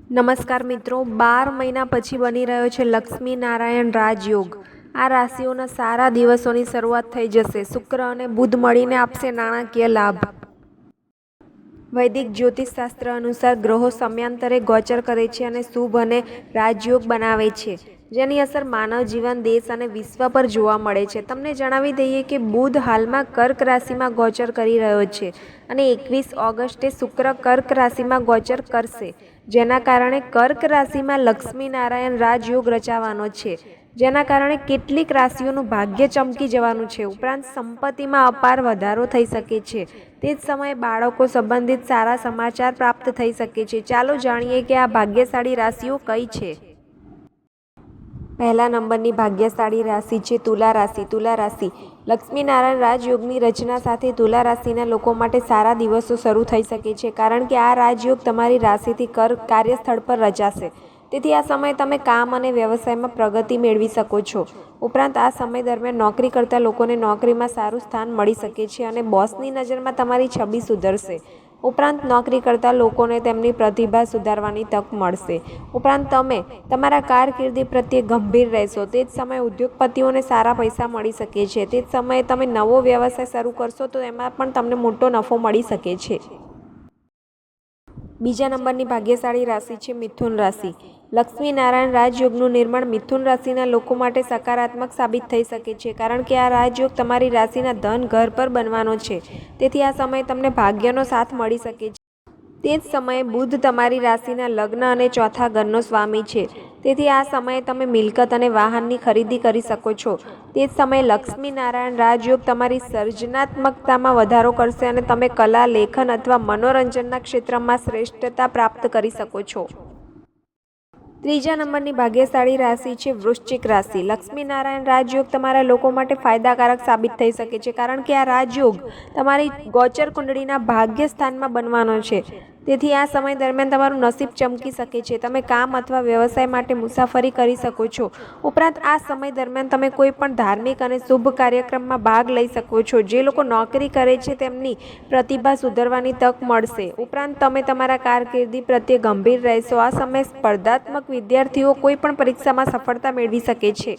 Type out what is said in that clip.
નમસ્કાર મિત્રો, 12 મહિના પછી બની રહ્યો છે લક્ષ્મી નારાયણ રાજયોગ। આ રાશિઓના સારા દિવસોની શરૂઆત થઈ જશે। શુક્ર અને બુધ મળીને આપશે નાણાકીય લાભ। વૈદિક જ્યોતિષશાસ્ત્ર અનુસાર ગ્રહો સમયાંતરે ગોચર કરે છે અને શુભ અને રાજયોગ બનાવે છે, જેની અસર માનવ જીવન, દેશ અને વિશ્વ પર જોવા મળે છે। તમને જણાવી દઈએ કે બુધ હાલમાં કર્ક રાશિમાં ગોચર કરી રહ્યો છે અને 21 ઓગસ્ટે શુક્ર કર્ક રાશિમાં ગોચર કરશે, જેના કારણે કર્ક રાશિમાં લક્ષ્મી નારાયણ રાજયોગ રચાવાનો છે, જેના કારણે કેટલીક રાશિઓનું ભાગ્ય ચમકી જવાનું છે। ઉપરાંત સંપત્તિમાં અપાર વધારો થઈ શકે છે। તે જ સમયે બાળકો સંબંધિત સારા સમાચાર પ્રાપ્ત થઈ શકે છે। ચાલો જાણીએ કે આ ભાગ્યશાળી રાશિઓ કઈ છે। પહેલા નંબરની ભાગ્યશાળી રાશિ છે તુલા રાશિ। તુલા રાશિ લક્ષ્મી નારાયણ રાજયોગની રચના સાથે તુલા રાશિના લોકો માટે સારા દિવસો શરૂ થઈ શકે છે, કારણ કે આ રાજયોગ તમારી રાશિથી કાર્યસ્થળ પર રચાશે। તેથી આ સમયે તમે કામ અને વ્યવસાયમાં પ્રગતિ મેળવી શકો છો। ઉપરાંત આ સમય દરમિયાન નોકરી કરતા લોકોને નોકરીમાં સારું સ્થાન મળી શકે છે અને બોસની નજરમાં તમારી છબી સુધરશે। ઉપરાંત નોકરી કરતા લોકોને તેમની પ્રતિભા સુધારવાની તક મળશે। ઉપરાંત તમે તમારા કારકિર્દી પ્રત્યે ગંભીર રહેશો। તે જ સમયે ઉદ્યોગપતિઓને સારા પૈસા મળી શકે છે। તે જ સમયે તમે નવો વ્યવસાય શરૂ કરશો તો એમાં પણ તમને મોટો નફો મળી શકે છે। બીજા નંબરની ભાગ્યશાળી રાશિ છે મિથુન રાશિ। લક્ષ્મી નારાયણ રાજયોગનું નિર્માણ મિથુન રાશિના લોકો માટે સકારાત્મક સાબિત થઈ શકે છે, કારણ કે આ રાજયોગ તમારી રાશિના ધન ઘર પર બનવાનો છે। તેથી આ સમયે તમને ભાગ્યનો સાથ મળી શકે છે। તે જ સમયે બુધ તમારી રાશિના લગ્ન અને ચોથા ઘરનો સ્વામી છે, તેથી આ સમયે તમે મિલકત અને વાહનની ખરીદી કરી શકો છો। તે જ સમયે લક્ષ્મી નારાયણ રાજયોગ તમારી સર્જનાત્મકતામાં વધારો કરશે અને તમે કલા, લેખન અથવા મનોરંજનના ક્ષેત્રમાં શ્રેષ્ઠતા પ્રાપ્ત કરી શકો છો। ત્રીજા નંબરની ભાગ્યશાળી રાશિ છે વૃશ્ચિક રાશિ। લક્ષ્મી નારાયણ રાજયોગ તમારા લોકો માટે ફાયદાકારક સાબિત થઈ શકે છે, કારણ કે આ રાજયોગ તમારી ગોચર કુંડળીના ભાગ્ય સ્થાનમાં બનવાનો છે। તેથી આ સમય દરમિયાન તમારું નસીબ ચમકી શકે છે। તમે કામ અથવા વ્યવસાય માટે મુસાફરી કરી શકો છો। ઉપરાંત આ સમય દરમિયાન તમે કોઈ પણ ધાર્મિક અને શુભ કાર્યક્રમમાં ભાગ લઈ શકો છો। જે લોકો નોકરી કરે છે તેમની પ્રતિભા સુધરવાની તક મળશે। ઉપરાંત તમે તમારા કારકિર્દી પ્રત્યે ગંભીર રહેશો। આ સમયે સ્પર્ધાત્મક વિદ્યાર્થીઓ કોઈ પણ પરીક્ષામાં સફળતા મેળવી શકે છે।